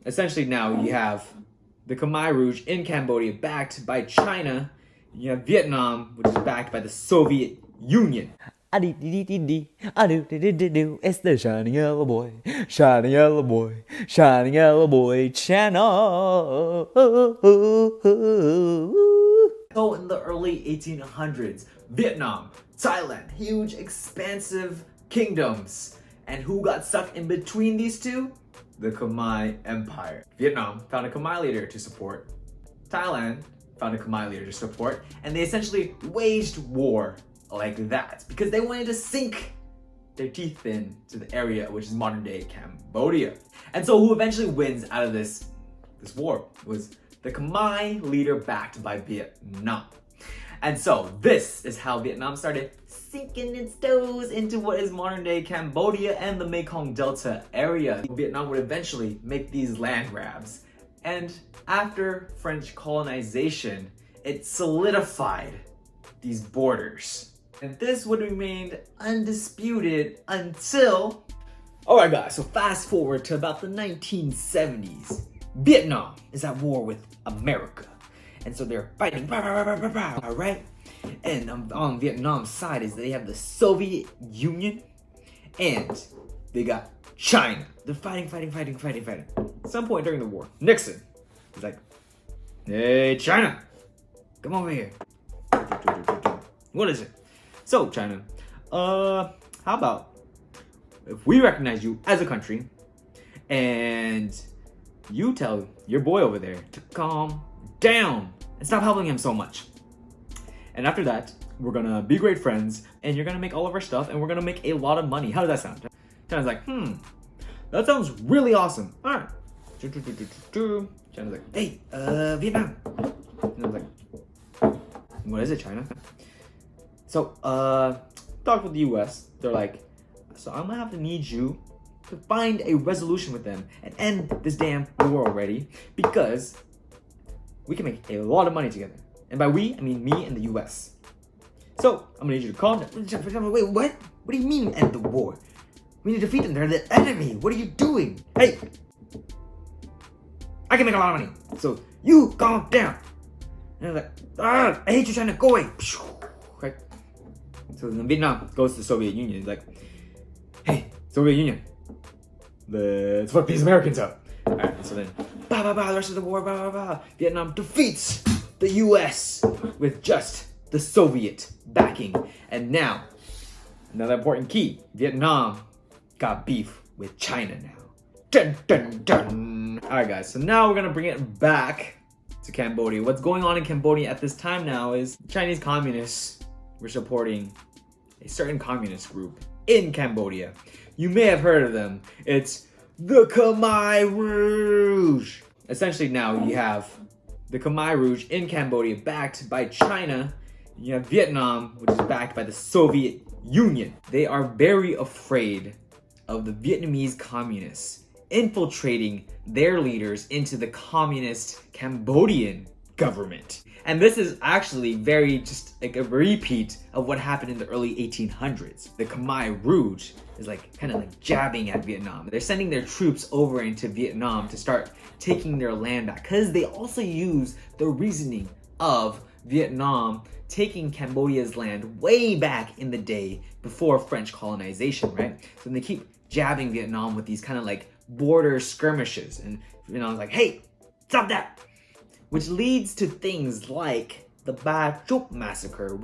essentially now you have the Khmer Rouge in Cambodia backed by China. You have Vietnam, which is backed by the Soviet Union. It's the shining yellow boy, shining yellow boy, shining yellow boy channel. So in the early 1800s, Vietnam, Thailand, huge expansive kingdoms. And who got stuck in between these two? The Khmer Empire. Vietnam found a Khmer leader to support. Thailand found a Khmer leader to support. And they essentially waged war like that because they wanted to sink their teeth into the area which is modern day Cambodia. And so who eventually wins out of this war was the Khmer leader backed by Vietnam. And so this is how Vietnam started sinking its toes into what is modern day Cambodia and the Mekong Delta area. Vietnam would eventually make these land grabs. And after French colonization, it solidified these borders. And this would remain undisputed until... Alright guys, so fast forward to about the 1970s. Vietnam is at war with America. And so they're fighting, alright? And on Vietnam's side is they have the Soviet Union and they got China. They're fighting. At some point during the war, Nixon is like, hey, China, come over here. What is it? So, China, how about if we recognize you as a country and you tell your boy over there to calm down and stop helping him so much. And after that, we're gonna be great friends and you're gonna make all of our stuff and we're gonna make a lot of money. How does that sound? China's like, that sounds really awesome. All right. China's like, hey, Vietnam. And I was like, what is it, China? So, talk with the US. They're like, so I'm gonna have to need you to find a resolution with them and end this damn war already because we can make a lot of money together. And by we, I mean me and the US. So, I'm gonna need you to calm down. Wait, what? What do you mean end the war? We need to defeat them. They're the enemy. What are you doing? Hey! I can make a lot of money. So, you calm down. And I was like, I hate you, China. Go away. Right? So then Vietnam goes to the Soviet Union. He's like, hey, Soviet Union, let's fuck these Americans up. Alright, so then, the rest of the war, Vietnam defeats the US with just the Soviet backing. And now, another important key, Vietnam got beef with China now. Dun dun dun. Alright guys, so now we're gonna bring it back to Cambodia. What's going on in Cambodia at this time now is Chinese communists were supporting a certain communist group in Cambodia. You may have heard of them. It's the Khmer Rouge. Essentially now you have the Khmer Rouge in Cambodia backed by China. You have Vietnam, which is backed by the Soviet Union. They are very afraid of the Vietnamese communists infiltrating their leaders into the communist Cambodian government. And this is actually very just like a repeat of what happened in the early 1800s. The Khmer Rouge is like kind of like jabbing at Vietnam. They're sending their troops over into Vietnam to start taking their land back because they also use the reasoning of Vietnam taking Cambodia's land way back in the day before French colonization, right? So they keep jabbing Vietnam with these kind of like border skirmishes, and Vietnam's like, hey, stop that! Which leads to things like the Ba Chúc massacre.